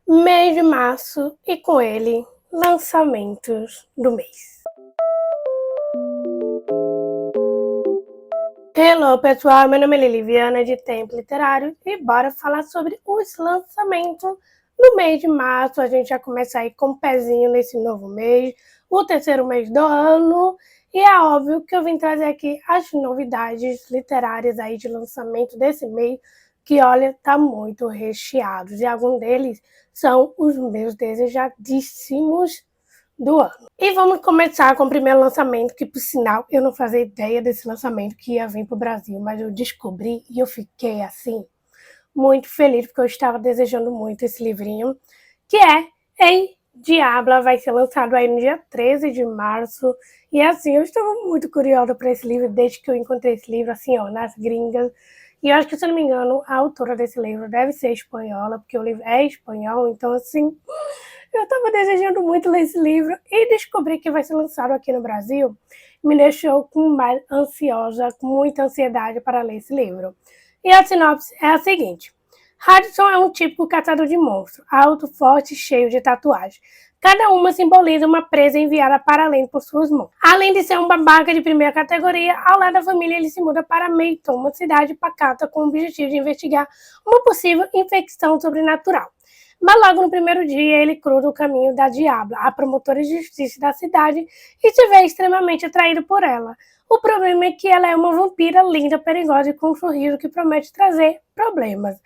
Mês de março e com ele, lançamentos do mês. Hello pessoal, meu nome é Liliviana de Tempo Literário e bora falar sobre os lançamentos do mês de março. A gente já começa aí com um pezinho nesse novo mês, o terceiro mês do ano, e é óbvio que eu vim trazer aqui as novidades literárias aí de lançamento desse mês, que olha, tá muito recheados, e alguns deles são os meus desejadíssimos do ano. E vamos começar com o primeiro lançamento, que por sinal eu não fazia ideia desse lançamento que ia vir para o Brasil, mas eu descobri e eu fiquei assim, muito feliz, porque eu estava desejando muito esse livrinho, que é Ei Diabla, vai ser lançado aí no dia 13 de março, e assim, eu estava muito curiosa para esse livro, desde que eu encontrei esse livro, assim, ó, nas gringas, e eu acho que, se eu não me engano, a autora desse livro deve ser espanhola, porque o livro é espanhol, então, assim, eu estava desejando muito ler esse livro e descobrir que vai ser lançado aqui no Brasil me deixou mais ansiosa, com muita ansiedade para ler esse livro. E a sinopse é a seguinte: Hudson é um típico caçador de monstros, alto, forte e cheio de tatuagens. Cada uma simboliza uma presa enviada para além por suas mãos. Além de ser um babaca de primeira categoria, ao lado da família ele se muda para Mayton, uma cidade pacata com o objetivo de investigar uma possível infecção sobrenatural. Mas logo no primeiro dia ele cruza o caminho da Diabla, a promotora de justiça da cidade, e se vê extremamente atraído por ela. O problema é que ela é uma vampira linda, perigosa e com um sorriso que promete trazer problemas.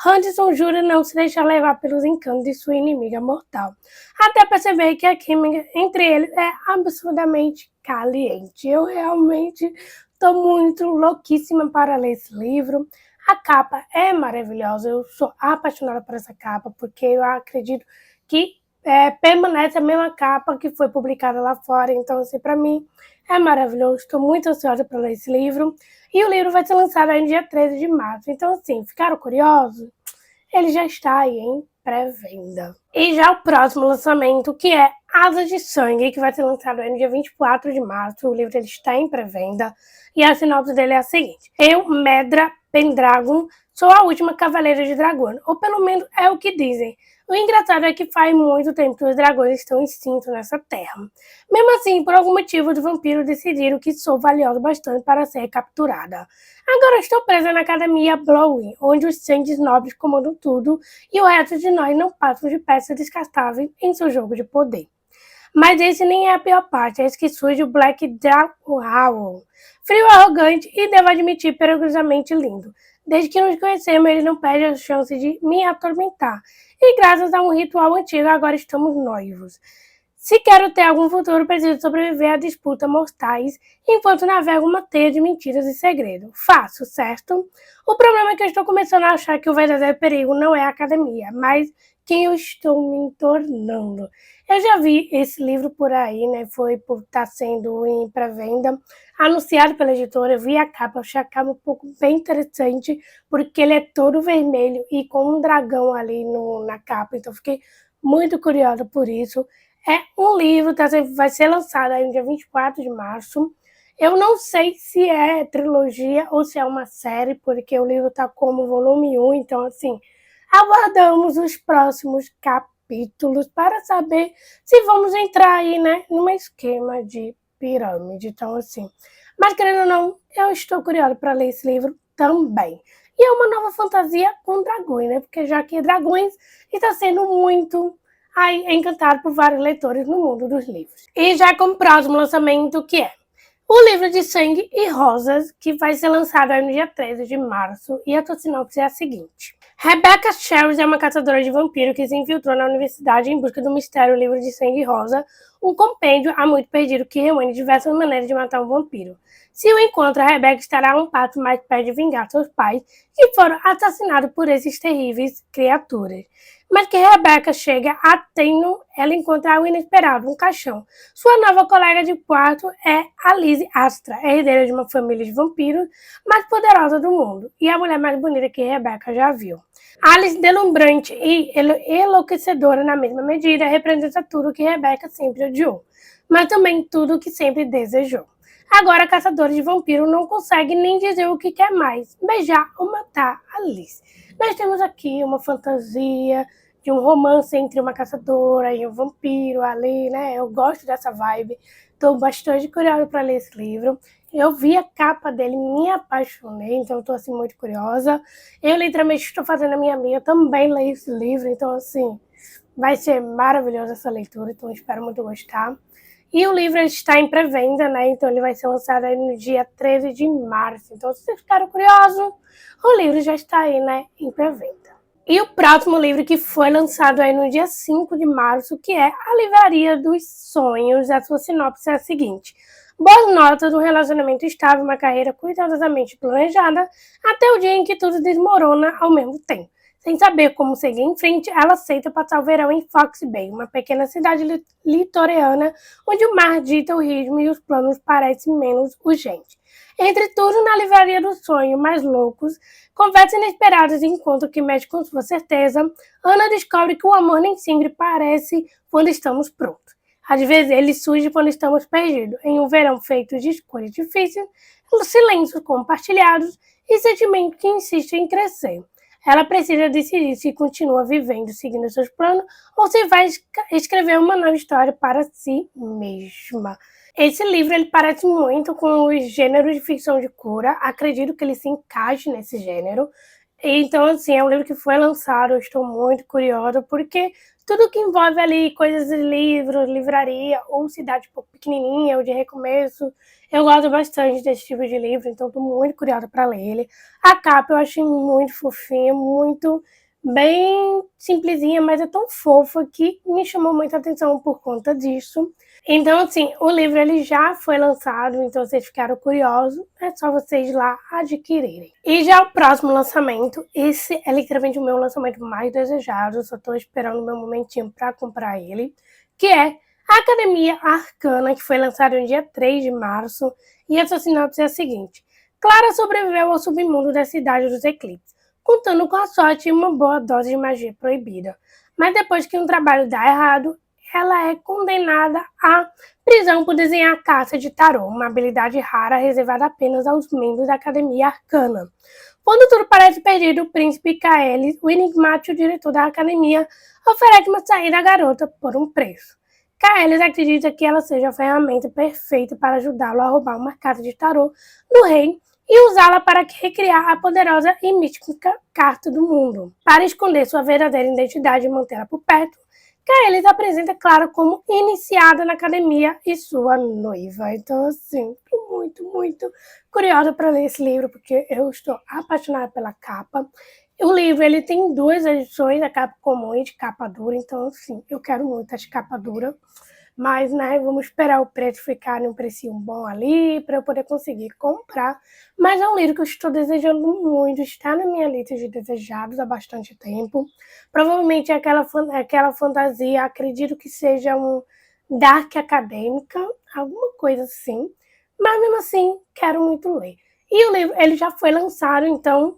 Hudson jura não se deixar levar pelos encantos de sua inimiga mortal, até perceber que a química entre eles é absurdamente caliente. Eu realmente estou muito louquíssima para ler esse livro. A capa é maravilhosa, eu sou apaixonada por essa capa, porque eu acredito que permanece a mesma capa que foi publicada lá fora, então assim, para mim é maravilhoso, estou muito ansiosa para ler esse livro, e o livro vai ser lançado aí no dia 13 de março, então assim, ficaram curiosos? Ele já está aí em pré-venda. E já o próximo lançamento, que é Asa de Sangue, que vai ser lançado aí no dia 24 de março, o livro ele está em pré-venda, e a sinopse dele é a seguinte: Eu, Medra Pendragon, sou a última cavaleira de dragão, ou pelo menos é o que dizem. O engraçado é que faz muito tempo que os dragões estão extintos nessa terra. Mesmo assim, por algum motivo, os vampiros decidiram que sou valiosa bastante para ser capturada. Agora estou presa na academia Blowing, onde os sangues nobres comandam tudo e o resto de nós não passam de peças descartáveis em seu jogo de poder. Mas esse nem é a pior parte, é esse que surge o Black Dragon. Frio, arrogante e, devo admitir, perigosamente lindo. Desde que nos conhecemos, ele não perde a chance de me atormentar. E graças a um ritual antigo, agora estamos noivos. Se quero ter algum futuro, preciso sobreviver a disputas mortais enquanto navego uma teia de mentiras e segredos. Faço, certo? O problema é que eu estou começando a achar que o verdadeiro perigo não é a academia, mas quem eu estou me tornando. Eu já vi esse livro por aí, né? Foi por estar sendo em pré-venda, anunciado pela editora. Eu vi a capa, achei a capa um pouco bem interessante, porque ele é todo vermelho e com um dragão ali na capa, então fiquei muito curiosa por isso. É um livro, vai ser lançado aí no dia 24 de março. Eu não sei se é trilogia ou se é uma série, porque o livro está como volume 1, então assim, aguardamos os próximos capítulos para saber se vamos entrar aí, né, num esquema de pirâmide, então assim. Mas querendo ou não, eu estou curiosa para ler esse livro também. E é uma nova fantasia com dragões, né, porque já que dragões está sendo muito aí encantado por vários leitores no mundo dos livros. E já com o próximo lançamento, que é o livro de Sangue e Rosas, que vai ser lançado aí no dia 13 de março, e a tua sinopse é a seguinte: Rebecca Sherris é uma caçadora de vampiro que se infiltrou na universidade em busca do mistério livro de Sangue e Rosa, um compêndio há muito perdido que reúne diversas maneiras de matar um vampiro. Se o encontra, Rebecca estará a um passo mais perto de vingar seus pais, que foram assassinados por esses terríveis criaturas. Mas que Rebecca chega a tempo, ela encontra o inesperado, um caixão. Sua nova colega de quarto é Alice Astra, herdeira de uma família de vampiros mais poderosa do mundo, e a mulher mais bonita que Rebecca já viu. Alice, deslumbrante e enlouquecedora na mesma medida, representa tudo que Rebecca sempre odiou, mas também tudo o que sempre desejou. Agora, caçadores de vampiros não conseguem nem dizer o que quer mais, beijar ou matar Alice. Nós temos aqui uma fantasia de um romance entre uma caçadora e um vampiro ali, né? Eu gosto dessa vibe. Estou bastante curiosa para ler esse livro. Eu vi a capa dele, me apaixonei, então estou assim muito curiosa. Eu literalmente estou fazendo a minha amiga também ler esse livro, então assim, vai ser maravilhosa essa leitura, então espero muito gostar. E o livro está em pré-venda, né? Então ele vai ser lançado aí no dia 13 de março. Então, se vocês ficaram curiosos, o livro já está aí, né, em pré-venda. E o próximo livro que foi lançado aí no dia 5 de março, que é A Livraria dos Sonhos. A sua sinopse é a seguinte: boas notas, um relacionamento estável, uma carreira cuidadosamente planejada, até o dia em que tudo desmorona ao mesmo tempo. Sem saber como seguir em frente, ela aceita passar o verão em Fox Bay, uma pequena cidade litorânea onde o mar dita o ritmo e os planos parecem menos urgentes. Entre tudo na livraria do sonho, mais loucos, conversas inesperadas e encontro que mexe com sua certeza, Ana descobre que o amor nem sempre parece quando estamos prontos. Às vezes ele surge quando estamos perdidos, em um verão feito de escolhas difíceis, silêncios compartilhados e sentimentos que insistem em crescer. Ela precisa decidir se continua vivendo, seguindo seus planos, ou se vai escrever uma nova história para si mesma. Esse livro ele parece muito com os gêneros de ficção de cura. Acredito que ele se encaixe nesse gênero. Então, assim, é um livro que foi lançado, eu estou muito curiosa, porque tudo que envolve ali coisas de livros, livraria, ou cidade pequenininha, ou de recomeço, eu gosto bastante desse tipo de livro, então estou muito curiosa para ler ele. A capa eu achei muito fofinha, muito bem simplesinha, mas é tão fofa que me chamou muita atenção por conta disso. Então, assim, o livro ele já foi lançado, então vocês ficaram curiosos, é só vocês lá adquirirem. E já o próximo lançamento, esse é literalmente o meu lançamento mais desejado, eu só tô esperando o meu momentinho para comprar ele, que é a Academia Arcana, que foi lançado no dia 3 de março, e a sua sinopse é a seguinte: Clara sobreviveu ao submundo da Cidade dos Eclipses, contando com a sorte e uma boa dose de magia proibida. Mas depois que um trabalho dá errado, ela é condenada à prisão por desenhar cartas de tarô, uma habilidade rara reservada apenas aos membros da Academia Arcana. Quando tudo parece perdido, o príncipe Kaelis, o enigmático diretor da academia, oferece uma saída à garota por um preço. Kaelis acredita que ela seja a ferramenta perfeita para ajudá-lo a roubar uma carta de tarô do rei e usá-la para recriar a poderosa e mística carta do mundo. Para esconder sua verdadeira identidade e mantê-la por perto, Kaelis apresenta Clara como iniciada na academia e sua noiva. Então, assim, tô muito curiosa para ler esse livro, porque eu estou apaixonada pela capa. O livro ele tem duas edições, a capa comum e de capa dura, então, assim, eu quero muito a de capa dura. Mas, né, vamos esperar o preço ficar num precinho bom ali para eu poder conseguir comprar. Mas é um livro que eu estou desejando muito, está na minha lista de desejados há bastante tempo. Provavelmente é aquela fantasia, acredito que seja um dark acadêmica, alguma coisa assim. Mas mesmo assim, quero muito ler. E o livro, ele já foi lançado, então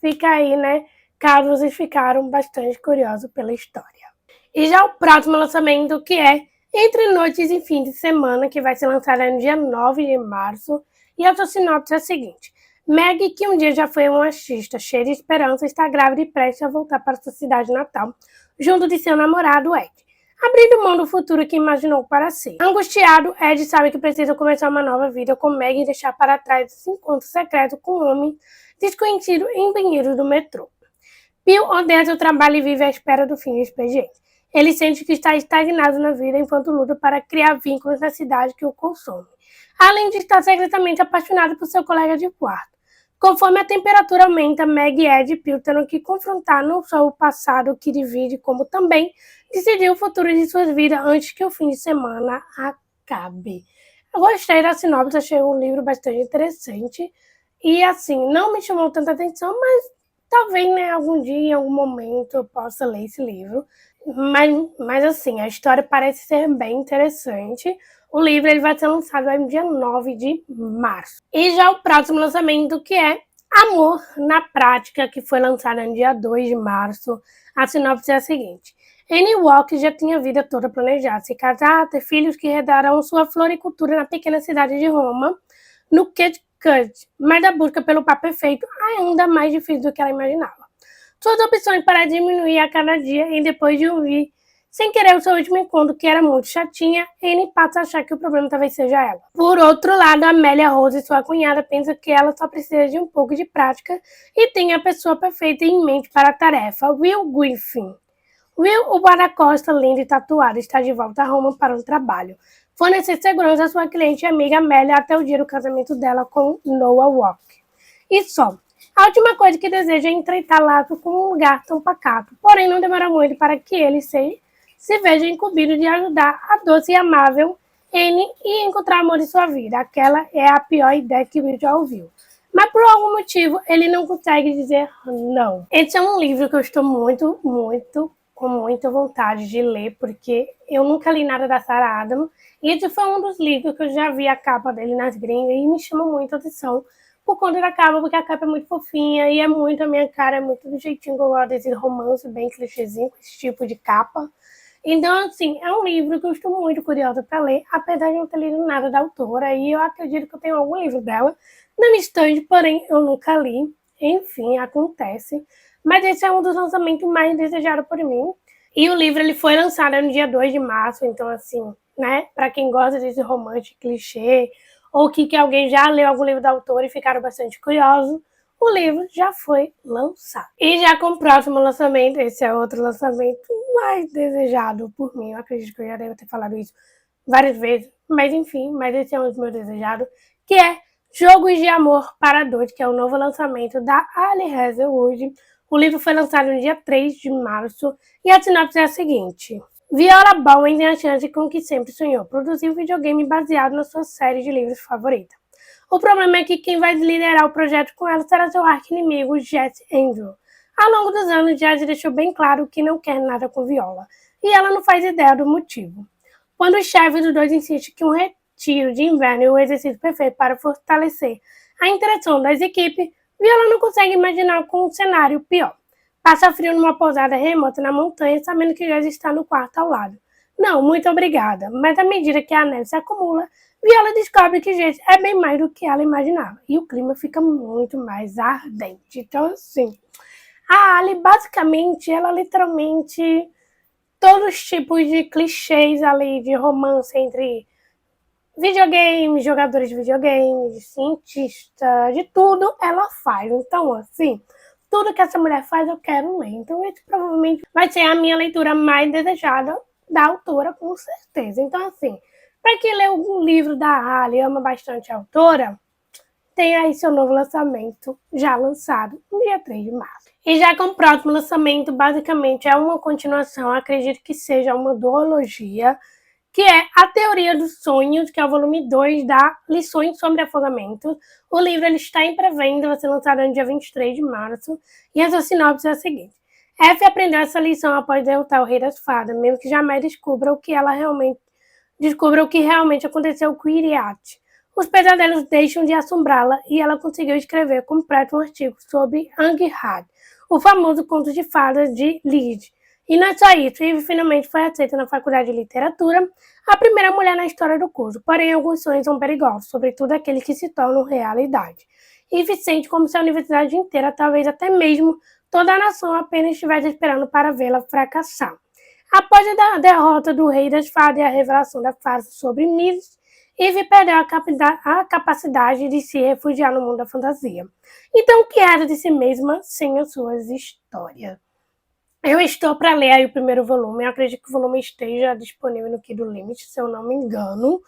fica aí, né, caso vocês ficaram bastante curiosos pela história. E já o próximo lançamento, que é Entre Noites e Fim de Semana, que vai ser lançado no dia 9 de março. E a sua sinopse é a seguinte: Meg, que um dia já foi uma artista cheia de esperança, está grávida e prestes a voltar para sua cidade natal, junto de seu namorado Ed, abrindo mão do futuro que imaginou para si. Angustiado, Ed sabe que precisa começar uma nova vida com Meg e deixar para trás esse encontro secreto com um homem desconhecido em banheiros do metrô. Bill odeia seu trabalho e vive à espera do fim do expediente. Ele sente que está estagnado na vida enquanto luta para criar vínculos na cidade que o consome, além de estar secretamente apaixonado por seu colega de quarto. Conforme a temperatura aumenta, Meg e Ed e Bill terão que confrontar não só o passado que divide, como também decidir o futuro de suas vidas antes que o fim de semana acabe. Eu gostei da sinopse, achei um livro bastante interessante e, assim, não me chamou tanta atenção, mas talvez, né, algum dia, em algum momento, eu possa ler esse livro. Mas assim, a história parece ser bem interessante. O livro ele vai ser lançado no dia 9 de março. E já o próximo lançamento, que é Amor na Prática, que foi lançado no dia 2 de março. A sinopse é a seguinte: Annie Walker já tinha a vida toda planejada, se casar, ter filhos que herdarão sua floricultura na pequena cidade de Roma, no Connecticut, mas a busca pelo par perfeito é ainda mais difícil do que ela imaginava. suas opções para diminuir a cada dia e depois de ouvir sem querer o seu último encontro, que era muito chatinha, Anne passa a achar que o problema talvez seja ela. Por outro lado, Amélia Rose, sua cunhada, pensa que ela só precisa de um pouco de prática e tem a pessoa perfeita em mente para a tarefa, Will Griffin. Will, o guarda-costas lindo e tatuado, está de volta a Roma para o trabalho. Fornecer segurança à sua cliente e amiga Amélia até o dia do casamento dela com Noah Walk. E só. A última coisa que deseja é entreitar laço com um lugar tão pacato, porém não demora muito para que ele se veja incumbido de ajudar a doce e amável Anne e encontrar amor em sua vida. Aquela é a pior ideia que Will já ouviu. Mas por algum motivo ele não consegue dizer não. Esse é um livro que eu estou com muita vontade de ler, porque eu nunca li nada da Sarah Adams. E esse foi um dos livros que eu já vi a capa dele nas gringas e me chama muita atenção por conta da capa, porque a capa é muito fofinha e é muito a minha cara, é muito do jeitinho que eu gosto desse romance bem clichêzinho, com esse tipo de capa. Então, assim, é um livro que eu estou muito curiosa para ler, apesar de não ter lido nada da autora, e eu acredito que eu tenho algum livro dela na minha estante, porém eu nunca li. Enfim, acontece. Mas esse é um dos lançamentos mais desejados por mim. E o livro ele foi lançado no dia 2 de março, então, assim, né, para quem gosta desse romance clichê, ou que alguém já leu algum livro da autora e ficaram bastante curiosos, o livro já foi lançado. E já com o próximo lançamento, esse é outro lançamento mais desejado por mim, eu acredito que eu já devo ter falado isso várias vezes, mas enfim, mas esse é um dos meus desejados, que é Jogos de Amor para Dois, que é o novo lançamento da Ali Hazelwood. O livro foi lançado no dia 3 de março e a sinopse é a seguinte. Viola Bowen tem a chance com o que sempre sonhou, produzir um videogame baseado na sua série de livros favorita. O problema é que quem vai liderar o projeto com ela será seu arqui-inimigo, Jet Andrew. Ao longo dos anos, Jet deixou bem claro que não quer nada com Viola, e ela não faz ideia do motivo. Quando o chefe dos dois insiste que um retiro de inverno é o exercício perfeito para fortalecer a interação das equipes, Viola não consegue imaginar com um cenário pior. Passa frio numa pousada remota na montanha, sabendo que Jazz está no quarto ao lado. Não, muito obrigada, mas à medida que a neve se acumula, Viola descobre que Jazz é bem mais do que ela imaginava, e o clima fica muito mais ardente. Então, assim, a Ali, basicamente, ela literalmente todos os tipos de clichês ali de romance entre videogames, jogadores de videogames, cientista, de tudo ela faz. Então, assim, tudo que essa mulher faz eu quero ler. Então, esse provavelmente vai ser a minha leitura mais desejada da autora, com certeza. Então, assim, para quem lê algum livro da Ali e ama bastante a autora, tem aí seu novo lançamento já lançado no dia 3 de março. E já com o próximo lançamento, basicamente é uma continuação, acredito que seja uma duologia, que é A Teoria dos Sonhos, que é o volume 2 da Lições sobre Afogamento. O livro ele está em pré-venda, vai ser lançado no dia 23 de março, e a sua sinopse é a seguinte. F aprendeu essa lição após derrotar o Rei das Fadas, mesmo que jamais descubra o que realmente aconteceu com Iriate. Os pesadelos deixam de assombrá-la e ela conseguiu escrever completo um artigo sobre Anghad, o famoso conto de fadas de Lied. E não é só isso, Eve finalmente foi aceita na faculdade de literatura, a primeira mulher na história do curso, porém alguns sonhos são perigosos, sobretudo aqueles que se tornam realidade. Eve sente como se a universidade inteira, talvez até mesmo toda a nação, apenas estivesse esperando para vê-la fracassar. Após a derrota do Rei das Fadas e a revelação da frase sobre Miles, Eve perdeu a capacidade de se refugiar no mundo da fantasia. Então, o que era de si mesma sem as suas histórias? Eu estou para ler aí o primeiro volume, eu acredito que o volume esteja disponível no Kindle Limit, se eu não me engano.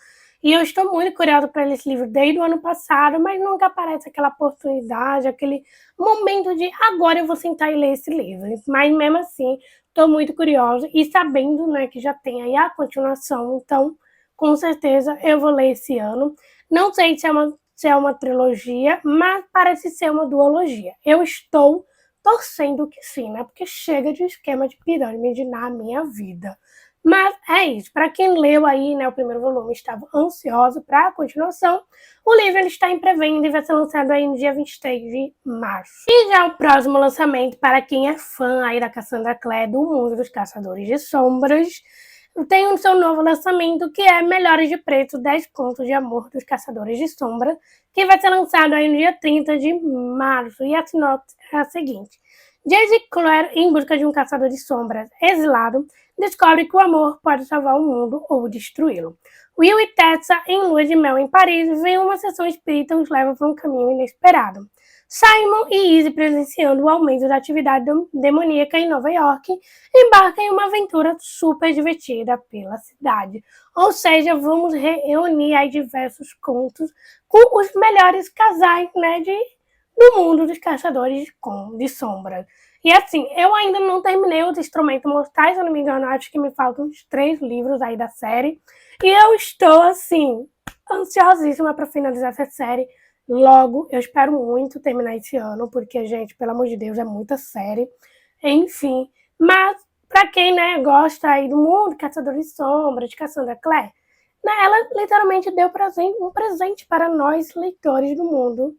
E eu estou muito curiosa para ler esse livro desde o ano passado, mas nunca aparece aquela oportunidade, aquele momento de agora eu vou sentar e ler esse livro. Mas mesmo assim, estou muito curiosa e sabendo, né, que já tem aí a continuação, então com certeza eu vou ler esse ano. Não sei se é uma trilogia, mas parece ser uma duologia. Eu estou torcendo que sim, né? Porque chega de esquema de pirâmide na minha vida. Mas é isso. Para quem leu aí, né, o primeiro volume, estava ansioso para a continuação, o livro ele está em pré-venda e vai ser lançado aí no dia 23 de março. E já o próximo lançamento, para quem é fã aí da Cassandra Clare, do mundo dos Caçadores de Sombras, tem o seu novo lançamento, que é Melhores de Preço, 10 Contos de Amor dos Caçadores de Sombra, que vai ser lançado aí no dia 30 de março. E a sinopse é a seguinte. Jace e Claire, em busca de um caçador de sombras exilado, descobre que o amor pode salvar o mundo ou destruí-lo. Will e Tessa, em lua de mel em Paris, veem uma sessão espírita e os leva por um caminho inesperado. Simon e Izzy, presenciando o aumento da atividade demoníaca em Nova York, embarcam em uma aventura super divertida pela cidade. Ou seja, vamos reunir aí diversos contos com os melhores casais, né, do mundo dos caçadores de sombras. E assim, eu ainda não terminei os Instrumentos Mortais, se eu não me engano, acho que me faltam uns 3 livros aí da série. E eu estou, assim, ansiosíssima para finalizar essa série logo. Eu espero muito terminar esse ano, porque, gente, pelo amor de Deus, é muita série. Enfim, mas para quem, né, gosta aí do mundo, Caçador de Sombras, de Cassandra Clare, né, ela literalmente deu um presente para nós, leitores do mundo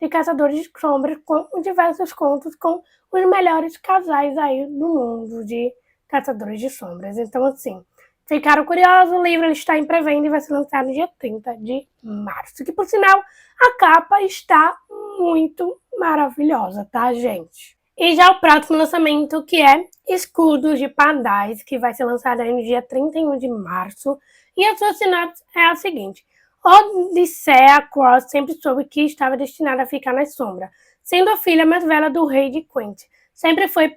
de Caçadores de Sombras, com diversos contos com os melhores casais aí do mundo de Caçadores de Sombras. Então, assim, ficaram curiosos? O livro ele está em pré-venda e vai ser lançado no dia 30 de março. Que, por sinal, a capa está muito maravilhosa, tá, gente? E já o próximo lançamento, que é Escudos de Padais, que vai ser lançado aí no dia 31 de março. E a sua sinopse é a seguinte: Odisseia Cross sempre soube que estava destinada a ficar na sombra, sendo a filha mais velha do rei de Quent. Sempre foi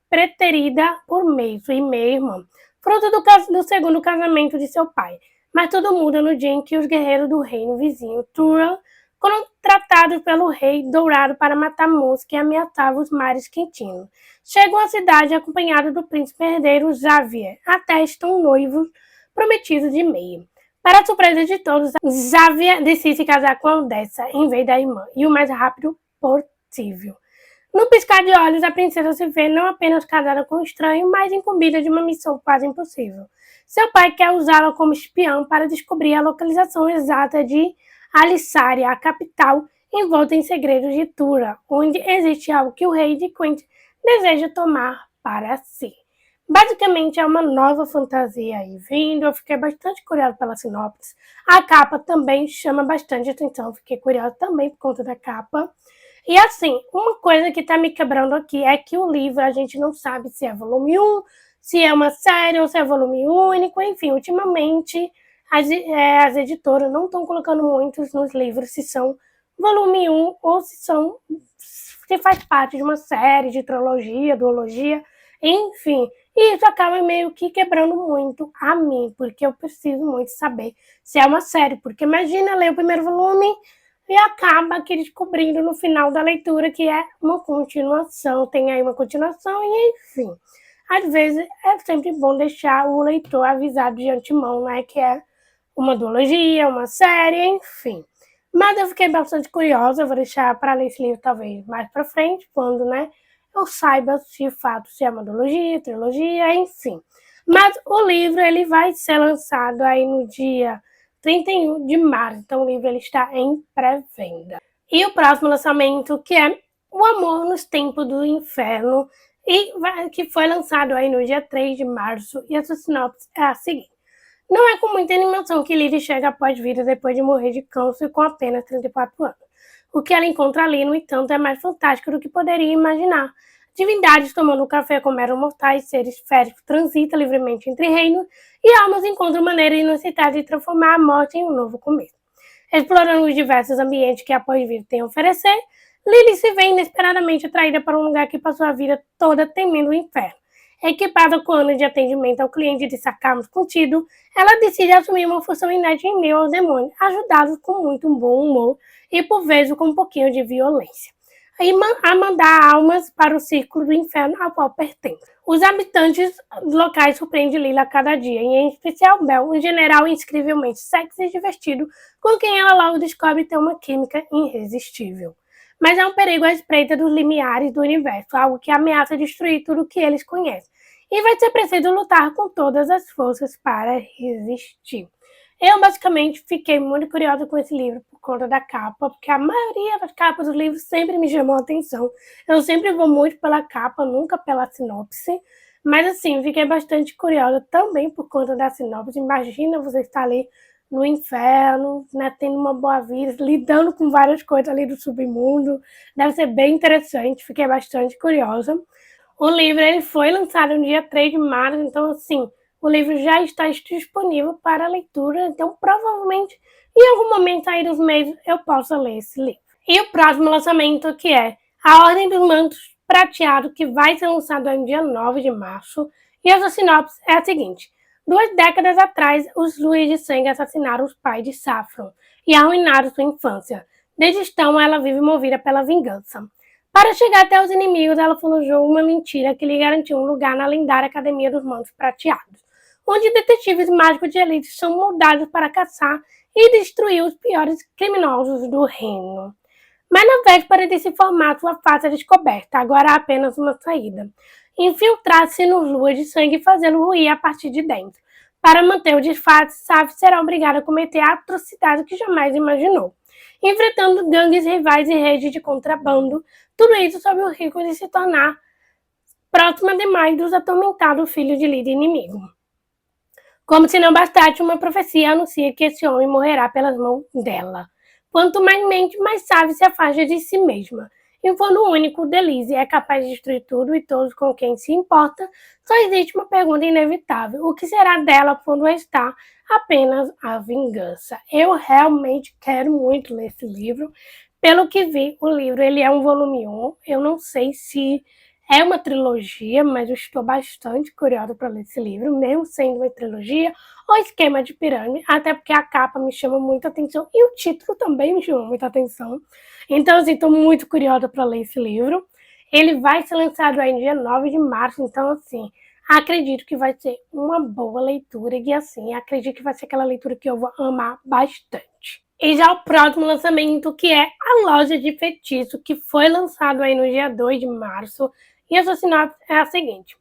preterida por Mace e meia-irmã, fruto do segundo casamento de seu pai. Mas tudo muda no dia em que os guerreiros do reino vizinho, Turan, contratados pelo rei Dourado para matar Musk que ameaçava os mares quentinos. Chegam à cidade acompanhados do príncipe herdeiro Xavier. Até estão noivos prometidos de meia. Para a surpresa de todos, Xavier decide se casar com Odessa em vez da irmã, e o mais rápido possível. No piscar de olhos, a princesa se vê não apenas casada com um estranho, mas incumbida de uma missão quase impossível. Seu pai quer usá-la como espião para descobrir a localização exata de Alisária, a capital, envolta em segredos de Tura, onde existe algo que o rei de Quent deseja tomar para si. Basicamente é uma nova fantasia aí vindo, eu fiquei bastante curiosa pela sinopse. A capa também chama bastante atenção, fiquei curiosa também por conta da capa. E assim, uma coisa que tá me quebrando aqui é que o livro a gente não sabe se é volume 1, se é uma série ou se é volume único, enfim, ultimamente as editoras não estão colocando muitos nos livros se são volume 1 ou se faz parte de uma série de trilogia, duologia, enfim. E isso acaba meio que quebrando muito a mim, porque eu preciso muito saber se é uma série, porque imagina ler o primeiro volume e acaba aqui descobrindo no final da leitura que é uma continuação, tem aí uma continuação e enfim. Às vezes é sempre bom deixar o leitor avisado de antemão, né, que é uma duologia, uma série, enfim. Mas eu fiquei bastante curiosa, eu vou deixar para ler esse livro talvez mais para frente, quando, né, eu saiba de fato se é uma duologia, trilogia, enfim. Mas o livro ele vai ser lançado aí no dia 31 de março, então o livro ele está em pré-venda. E o próximo lançamento, que é O Amor nos Tempos do Inferno, que foi lançado aí no dia 3 de março, e a sua sinopse é a seguinte: não é com muita animação que Lily chega após vida depois de morrer de câncer com apenas 34 anos. O que ela encontra ali, no entanto, é mais fantástico do que poderia imaginar. Divindades tomando café com meros mortais, seres féricos transitam livremente entre reinos e almas encontram maneira inusitada de transformar a morte em um novo começo. Explorando os diversos ambientes que após vida tem a oferecer, Lily se vê inesperadamente atraída para um lugar que passou a vida toda temendo o inferno. Equipada com anos de atendimento ao cliente de sacarmos contido, ela decide assumir uma função inédita em meio aos demônios, ajudados com muito bom humor e por vezes com um pouquinho de violência, a mandar almas para o círculo do inferno ao qual pertence. Os habitantes locais surpreendem Lila a cada dia, e em especial Bel, um general incrivelmente sexy e divertido, com quem ela logo descobre ter uma química irresistível. Mas é um perigo à espreita dos limiares do universo, algo que ameaça destruir tudo o que eles conhecem. E vai ser preciso lutar com todas as forças para resistir. Eu, basicamente, fiquei muito curiosa com esse livro por conta da capa, porque a maioria das capas dos livros sempre me chamou a atenção. Eu sempre vou muito pela capa, nunca pela sinopse. Mas, assim, fiquei bastante curiosa também por conta da sinopse. Imagina você estar ali no inferno, né, tendo uma boa vida, lidando com várias coisas ali do submundo. Deve ser bem interessante, fiquei bastante curiosa. O livro ele foi lançado no dia 3 de março, então assim, o livro já está disponível para leitura, então provavelmente em algum momento aí dos meses eu possa ler esse livro. E o próximo lançamento, que é A Ordem dos Mantos Prateado, que vai ser lançado no dia 9 de março, e a sua sinopse é a seguinte: 2 décadas atrás, os Luiz de Sangue assassinaram os pais de Saffron e arruinaram sua infância. Desde então, ela vive movida pela vingança. Para chegar até os inimigos, ela forjou uma mentira que lhe garantiu um lugar na lendária Academia dos Mantos Prateados, onde detetives mágicos de elite são moldados para caçar e destruir os piores criminosos do reino. Mas na véspera desse formato, sua face é descoberta. Agora há apenas uma saída: infiltrar-se nos luas de sangue e fazê-lo ruir a partir de dentro. Para manter o disfarce, Saf será obrigado a cometer atrocidades que jamais imaginou, enfrentando gangues rivais e redes de contrabando, tudo isso sob o risco de se tornar próxima demais dos atormentados filhos de líder inimigo. Como se não bastasse, uma profecia anuncia que esse homem morrerá pelas mãos dela. Quanto mais mente, mais Saf se afasta de si mesma. Enquanto o único Delise é capaz de destruir tudo e todos com quem se importa, só existe uma pergunta inevitável: o que será dela quando está apenas a vingança? Eu realmente quero muito ler esse livro. Pelo que vi, o livro ele é um volume 1. Eu não sei se é uma trilogia, mas eu estou bastante curiosa para ler esse livro, mesmo sendo uma trilogia ou esquema de pirâmide, até porque a capa me chama muita atenção e o título também me chama muita atenção. Então, assim, estou muito curiosa para ler esse livro. Ele vai ser lançado aí no dia 9 de março, então, assim, acredito que vai ser uma boa leitura e, assim, acredito que vai ser aquela leitura que eu vou amar bastante. E já o próximo lançamento, que é A Loja de Feitiço, que foi lançado aí no dia 2 de março. E a sua sinopse é a seguinte: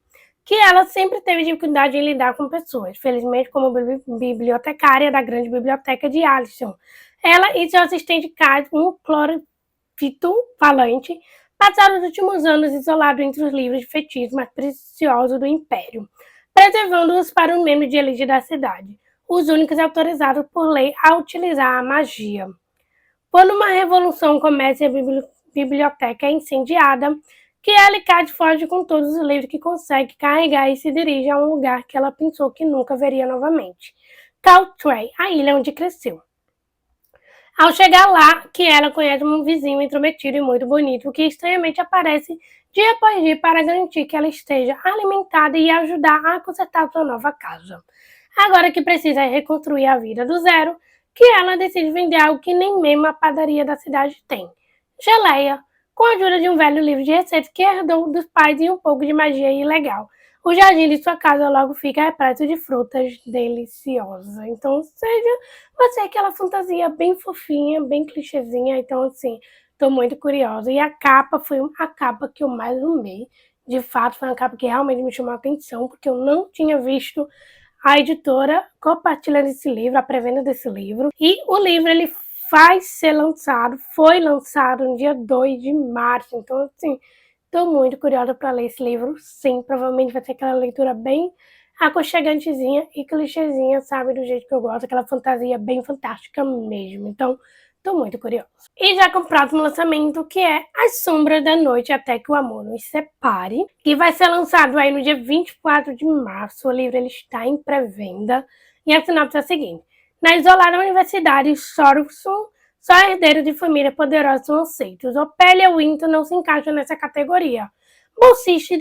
que ela sempre teve dificuldade em lidar com pessoas, felizmente como bibliotecária da grande biblioteca de Alison. Ela e seu assistente Kate, um clorofito falante, passaram os últimos anos isolados entre os livros de feitiços mais preciosos do Império, preservando-os para um membro de elite da cidade, os únicos autorizados por lei a utilizar a magia. Quando uma revolução começa e a biblioteca é incendiada, que ela e Kate foge com todos os livros que consegue carregar e se dirige a um lugar que ela pensou que nunca veria novamente: Caltray, a ilha onde cresceu. Ao chegar lá, que ela conhece um vizinho intrometido e muito bonito, que estranhamente aparece dia após dia para garantir que ela esteja alimentada e ajudar a consertar sua nova casa. Agora que precisa reconstruir a vida do zero, que ela decide vender algo que nem mesmo a padaria da cidade tem: geleia, com a ajuda de um velho livro de receitas que herdou dos pais e um pouco de magia ilegal. O jardim de sua casa logo fica repleto de frutas deliciosas. Então, seja vai ser aquela fantasia bem fofinha, bem clichêzinha. Então, assim, tô muito curiosa. E a capa foi a capa que eu mais amei. De fato, foi uma capa que realmente me chamou a atenção, porque eu não tinha visto a editora compartilhando esse livro, a pré-venda desse livro. E o livro, ele vai ser lançado, foi lançado no dia 2 de março. Então, assim, tô muito curiosa para ler esse livro. Sim, provavelmente vai ser aquela leitura bem aconchegantezinha e clichêzinha, sabe? Do jeito que eu gosto, aquela fantasia bem fantástica mesmo. Então, tô muito curiosa. E já com o próximo lançamento, que é As Sombras da Noite Até que o Amor Nos Separe, que vai ser lançado aí no dia 24 de março. O livro ele está em pré-venda. E a sinopse é a seguinte: na isolada universidade, Sorrowson, só herdeiros de família poderosa são aceitos. Ophelia Winter não se encaixa nessa categoria. Bolsista e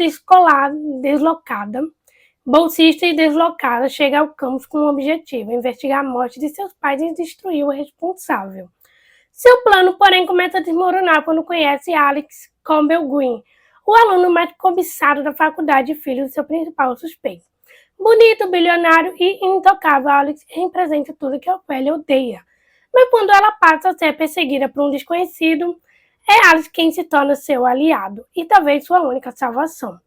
deslocada chega ao campus com um objetivo: investigar a morte de seus pais e destruir o responsável. Seu plano, porém, começa a desmoronar quando conhece Alex Campbell Green, o aluno mais cobiçado da faculdade e filho do seu principal suspeito. Bonito, bilionário e intocável, Alex representa tudo que Ophelia odeia. Mas quando ela passa a ser perseguida por um desconhecido, é Alex quem se torna seu aliado e talvez sua única salvação.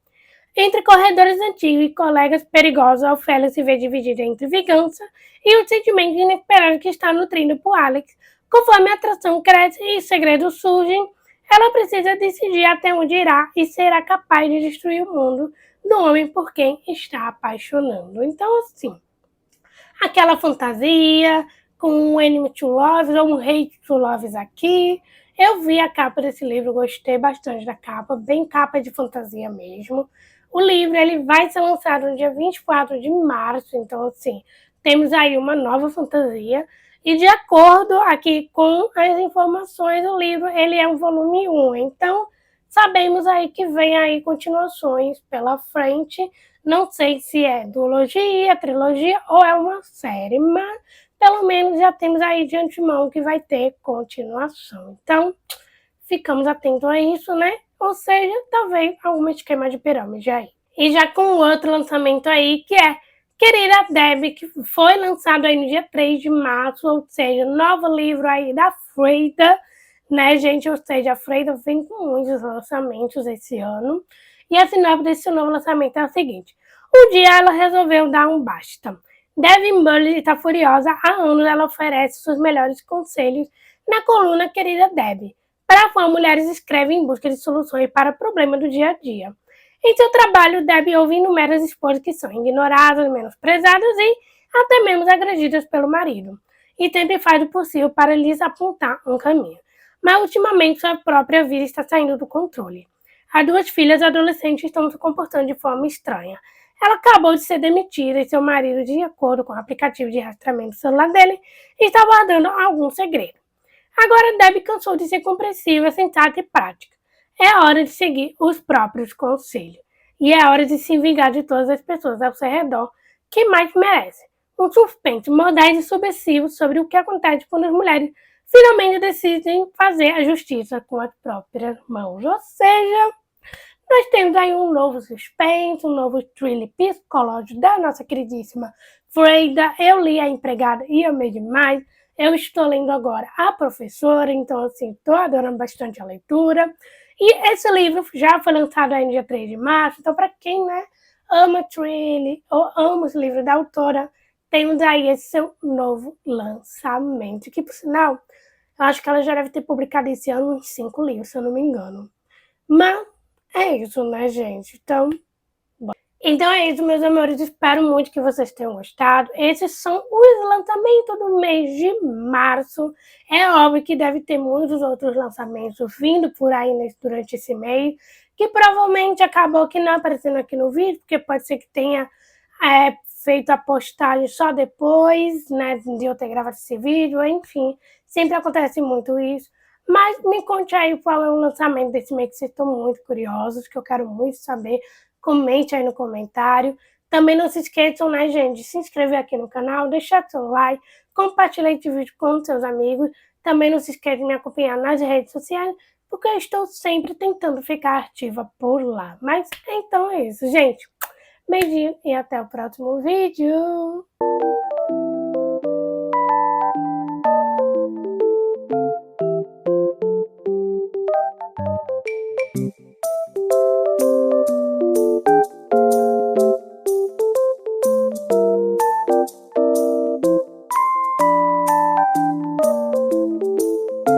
Entre corredores antigos e colegas perigosos, Ophelia se vê dividida entre vingança e o sentimento inesperado que está nutrindo por Alex. Conforme a atração cresce e segredos surgem, ela precisa decidir até onde irá e será capaz de destruir o mundo do homem por quem está apaixonando. Então, assim, aquela fantasia, com um Enemy to Lovers ou um Hate to Lovers aqui. Eu vi a capa desse livro, gostei bastante da capa, bem capa de fantasia mesmo. O livro ele vai ser lançado no dia 24 de março, então assim, temos aí uma nova fantasia. E de acordo aqui com as informações, o livro ele é um volume 1, então sabemos aí que vem aí continuações pela frente. Não sei se é duologia, trilogia ou é uma série, mas pelo menos já temos aí de antemão que vai ter continuação. Então, ficamos atentos a isso, né? Ou seja, talvez algum esquema de pirâmide aí. E já com outro lançamento aí, que é Querida Debbie, que foi lançado aí no dia 3 de março, ou seja, novo livro aí da Freida, né, gente? Ou seja, a Freida vem com muitos lançamentos esse ano. E a sinopse desse novo lançamento é o seguinte: um dia ela resolveu dar um basta. Devin Burley está furiosa. Há anos ela oferece seus melhores conselhos na coluna Querida Debbie. Para a fã, mulheres escrevem em busca de soluções para problemas do dia a dia. Em seu trabalho, Debbie ouve inúmeras esposas que são ignoradas, menosprezadas e até mesmo agredidas pelo marido, e sempre faz o possível para lhes apontar um caminho. Mas ultimamente sua própria vida está saindo do controle. As duas filhas adolescentes estão se comportando de forma estranha. Ela acabou de ser demitida e seu marido, de acordo com o aplicativo de rastreamento do celular dele, está guardando algum segredo. Agora Debbie cansou de ser compreensiva, sensata e prática. É hora de seguir os próprios conselhos. E é hora de se vingar de todas as pessoas ao seu redor que mais merecem. Um suspense mordaz e subversivo sobre o que acontece quando as mulheres finalmente decidem fazer a justiça com as próprias mãos. Ou seja, nós temos aí um novo suspense, um novo thriller psicológico da nossa queridíssima Freida. Eu li A Empregada e amei demais. Eu estou lendo agora A Professora, então assim, estou adorando bastante a leitura. E esse livro já foi lançado aí no dia 3 de março, então para quem, né, ama thriller ou ama os livros da autora, temos aí esse seu novo lançamento, que por sinal, eu acho que ela já deve ter publicado esse ano uns 5 livros, se eu não me engano. Mas é isso, né, gente? Então é isso, meus amores. Espero muito que vocês tenham gostado. Esses são os lançamentos do mês de março. É óbvio que deve ter muitos outros lançamentos vindo por aí durante esse mês, que provavelmente acabou que não aparecendo aqui no vídeo, porque pode ser que tenha feito a postagem só depois, né, de eu ter gravado esse vídeo. Enfim, sempre acontece muito isso. Mas me conte aí qual é o lançamento desse mês que vocês estão muito curiosos, que eu quero muito saber. Comente aí no comentário. Também não se esqueçam, né, gente, de se inscrever aqui no canal, deixar seu like, compartilhar esse vídeo com seus amigos. Também não se esqueça de me acompanhar nas redes sociais, porque eu estou sempre tentando ficar ativa por lá. Mas então é isso, gente. Beijinho e até o próximo vídeo.